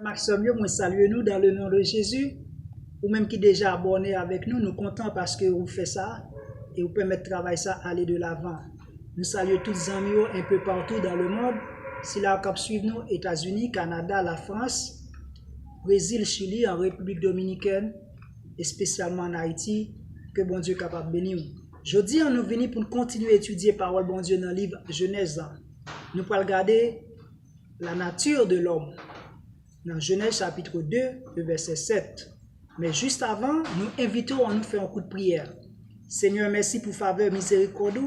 Maxime, moi salue nous dans le nom de Jésus. Ou même qui déjà abonné avec nous, nous comptons parce que vous faites ça et vous permettez de travailler ça aller de l'avant. Nous saluons tous les amis un peu partout dans le monde. Si la cap suivre nous, États-Unis, Canada, la France, Brésil, Chili, en République Dominicaine et spécialement en Haïti, que bon Dieu est capable de bénir. Jeudi, nous venons pour continuer à étudier parole bon Dieu dans le livre Genèse. Nous allons regarder la nature de l'homme. Dans Genèse chapitre 2, le verset 7. Mais juste avant, nous invitons à nous faire un coup de prière. Seigneur, merci pour faveur, miséricorde.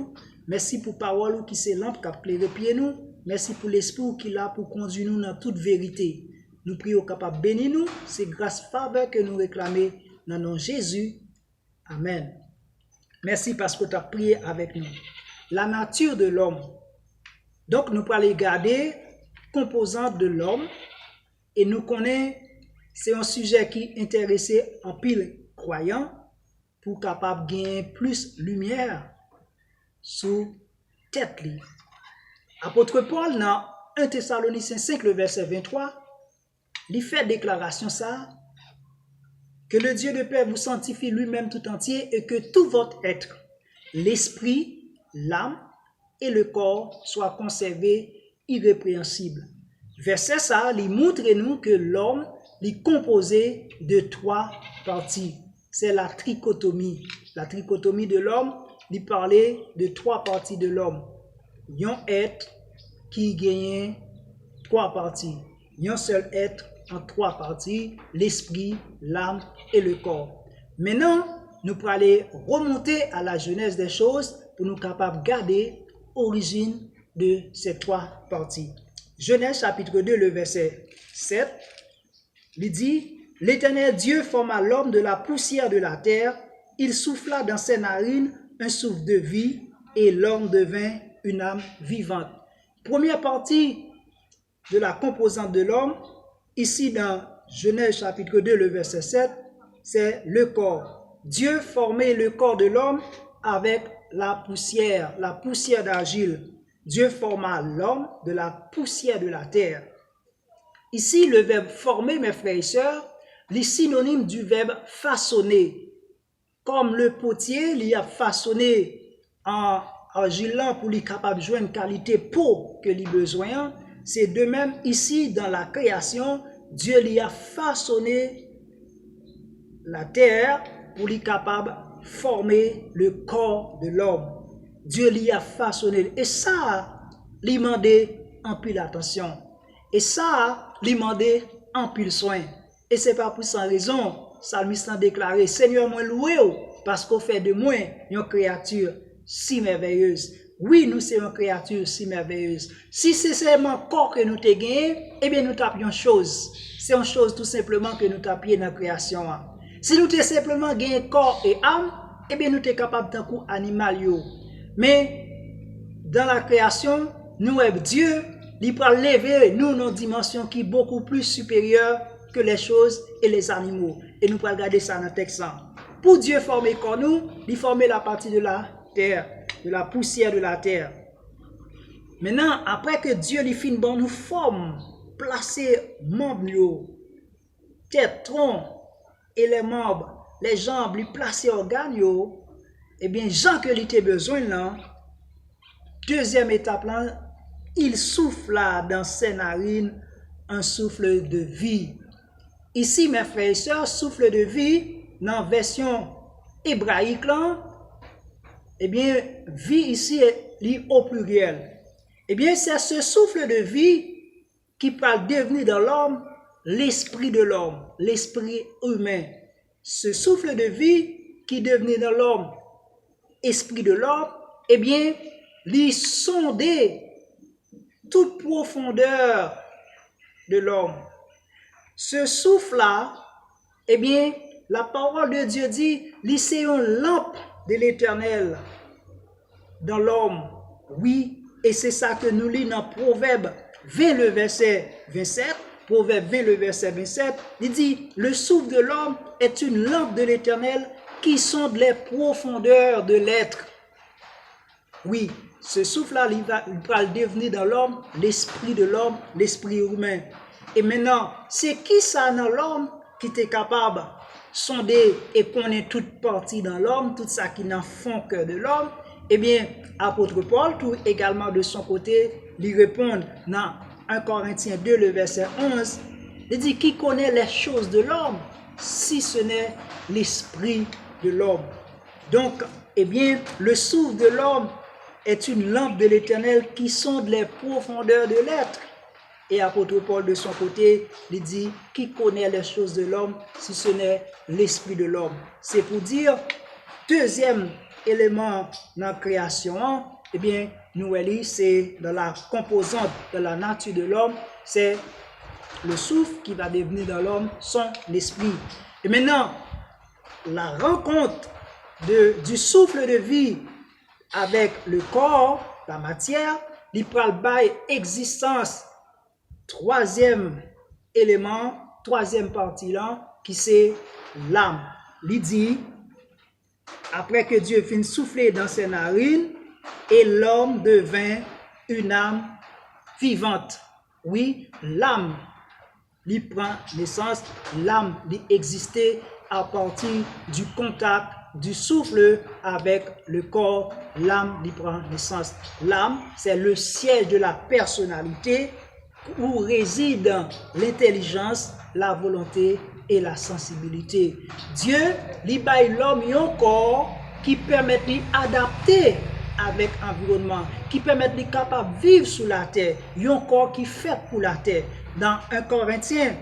Merci pour parole qui c'est lampe qui a éclairé pied nous. Merci pour l'esprit qui est là pour conduire nous dans toute vérité. Nous prions capable de bénir nous. C'est grâce faveur que nous réclamons dans le nom de Jésus. Amen. Merci parce que tu as prié avec nous. La nature de l'homme. Donc, nous allons regarder composantes de l'homme. Et nous connaissons, c'est un sujet qui intéresse en pile croyants pour capable de gagner plus lumière sur tête. Apôtre Paul, dans 1 Thessaloniciens 5, le verset 23, il fait déclaration ça, que le Dieu de paix vous sanctifie lui-même tout entier et que tout votre être, l'esprit, l'âme et le corps soient conservés irrépréhensibles. Verset ça, il montre nous que l'homme est composé de trois parties. C'est la trichotomie. La trichotomie de l'homme, il parlait de trois parties de l'homme. Un être qui gagne trois parties. Un seul être en trois parties, l'esprit, l'âme et le corps. Maintenant, nous allons aller remonter à la genèse des choses pour nous capables de garder l'origine de ces trois parties. Genèse chapitre 2, le verset 7, il dit, « L'Éternel Dieu forma l'homme de la poussière de la terre, il souffla dans ses narines un souffle de vie, et l'homme devint une âme vivante. » Première partie de la composante de l'homme, ici dans Genèse chapitre 2, le verset 7, c'est le corps. Dieu formait le corps de l'homme avec la poussière d'argile. Dieu forma l'homme de la poussière de la terre. Ici, le verbe former, mes frères et sœurs, est synonyme du verbe façonner. Comme le potier, il a façonné en argile pour lui capable de jouer une qualité peau que lui besoin. C'est de même ici, dans la création, Dieu lui a façonné la terre pour lui capable de former le corps de l'homme. Dieu l'y a façonné. Et ça, lui demandé en pile attention. Et ça, lui demandé en pile soin. Et c'est pas pour cette raison, Psalmiste a déclaré, Seigneur, moi loué, parce qu'on fait de moi une créature si merveilleuse. Oui, nous sommes une créature si merveilleuse. Si c'est seulement corps que nous te gagné, eh bien nous tapions une chose. C'est une chose tout simplement que nous tapions dans la création. Si nous te simplement gagné corps et âme, eh bien nous sommes capables d'un coup animal. Mais dans la création, nous avons Dieu, il peut lever nous dans une dimension qui est beaucoup plus supérieure que les choses et les animaux. Et nous pouvons regarder ça dans le texte. Pour Dieu former comme nous, il formait la partie de la terre, de la poussière de la terre. Maintenant, après que Dieu lui finit bon nous forme, placer membres, tête, tronc et les membres, les jambes, lui placer organes, eh bien, Jean que il a besoin là, deuxième étape là, il souffle là dans ses narines un souffle de vie. Ici, mes frères et sœurs, souffle de vie, dans la version hébraïque là, eh bien, vie ici est au pluriel. Eh bien, c'est ce souffle de vie qui peut devenir dans l'homme l'esprit de l'homme, l'esprit humain. Ce souffle de vie qui devenait dans l'homme esprit de l'homme, eh bien, lui sonder toute profondeur de l'homme. Ce souffle-là, eh bien, la parole de Dieu dit, c'est une lampe de l'Éternel dans l'homme. Oui, et c'est ça que nous lisons dans Proverbe 20, le verset 27. Proverbe 20, le verset 27, il dit, le souffle de l'homme est une lampe de l'Éternel qui sonde les profondeurs de l'être. Oui, ce souffle-là, il va devenir dans l'homme, l'esprit de l'homme, l'esprit humain. Et maintenant, c'est qui ça dans l'homme qui est capable de sonder et connaître toute partie dans l'homme, tout ça qui n'en fond cœur de l'homme? Eh bien, apôtre Paul, tout également de son côté, lui répond dans 1 Corinthiens 2, le verset 11, il dit, qui connaît les choses de l'homme, si ce n'est l'esprit de l'homme? Donc, eh bien, le souffle de l'homme est une lampe de l'Éternel qui sonde les profondeurs de l'être. Et apôtre Paul, de son côté, il dit, qui connaît les choses de l'homme, si ce n'est l'esprit de l'homme? C'est pour dire, deuxième élément dans la création, eh bien, nous, c'est dans la composante de la nature de l'homme, c'est le souffle qui va devenir dans l'homme son esprit. Et maintenant, la rencontre du souffle de vie avec le corps, la matière, il prend bail existence. Troisième élément, troisième partie là, qui c'est l'âme. Il dit, après que Dieu finit souffler dans ses narines, et l'homme devint une âme vivante. Oui, l'âme, il prend naissance, l'âme, il existait à partir du contact du souffle avec le corps, l'âme, il prend naissance. L'âme, c'est le siège de la personnalité, où réside l'intelligence, la volonté et la sensibilité. Dieu lui baille l'homme un corps qui permet de l'adapter avec l'environnement, qui permet de capable de vivre sur la terre, un corps qui est fait pour la terre. Dans 1 Corinthiens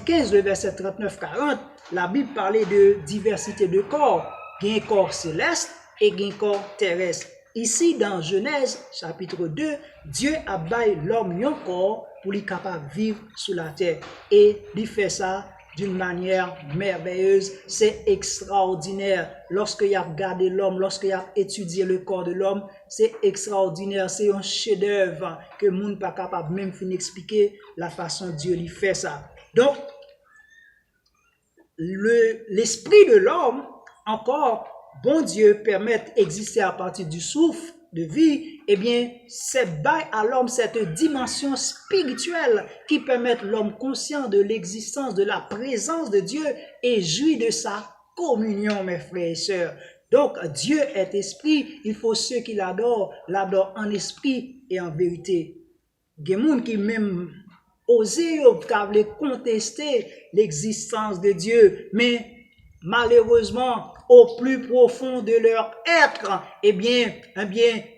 15, le verset 39-40, la Bible parlait de diversité de corps. Il y a un corps céleste et il y a un corps terrestre. Ici, dans Genèse, chapitre 2, Dieu a baillé l'homme un corps pour lui capable de vivre sur la terre. Et il fait ça d'une manière merveilleuse. C'est extraordinaire. Lorsque il a regardé l'homme, lorsque il a étudié le corps de l'homme, c'est extraordinaire. C'est un chef-d'œuvre que le monde n'est pas capable même d'expliquer la façon dont Dieu lui fait ça. Donc, l'esprit de l'homme, encore, bon Dieu permet d'exister à partir du souffle de vie, eh bien, c'est bail à l'homme cette dimension spirituelle qui permet l'homme conscient de l'existence, de la présence de Dieu et jouit de sa communion, mes frères et sœurs. Donc, Dieu est esprit, il faut ceux qui l'adorent en esprit et en vérité. Il y a des gens qui même osé contester l'existence de Dieu, mais malheureusement, au plus profond de leur être, eh bien,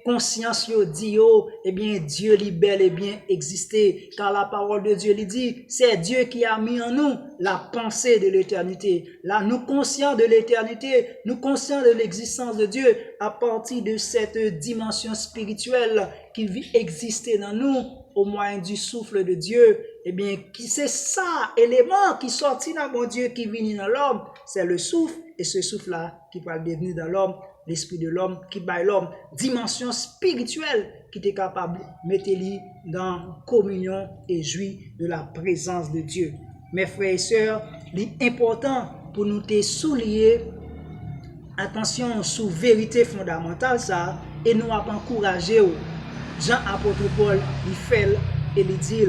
conscience dit, eh bien, Dieu libère et bien exister, car la parole de Dieu lui dit, c'est Dieu qui a mis en nous la pensée de l'éternité. Là, nous conscients de l'éternité, nous conscients de l'existence de Dieu, à partir de cette dimension spirituelle qui vit exister dans nous, au moyen du souffle de Dieu, eh bien, c'est ça, élément qui sortit dans mon Dieu, qui vient dans l'homme, c'est le souffle, et ce souffle-là qui va devenir dans l'homme, l'esprit de l'homme, qui baille l'homme, dimension spirituelle, qui est capable de mettre lui dans communion et jouir de la présence de Dieu. Mes frères et sœurs, l'important pour nous te souligner, attention sur vérité fondamentale ça, et nous avons encouragé Jean apôtre Paul, il fait et il dit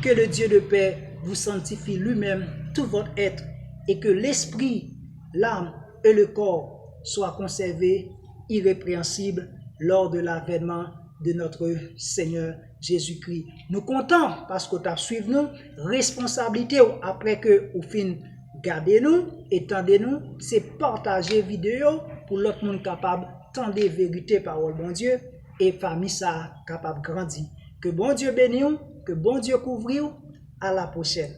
que le Dieu de paix vous sanctifie lui-même tout votre être et que l'esprit, l'âme et le corps soient conservés irrépréhensibles lors de l'avènement de notre Seigneur Jésus-Christ. Nous comptons parce que tu as suivi nous, responsabilité après que vous fin gardez nous, étendez-nous, c'est partager vidéo pour l'autre monde capable tendre vérité parole bon Dieu et famille ça capable grandir. Que bon Dieu bénisse, que bon Dieu couvre, à la prochaine.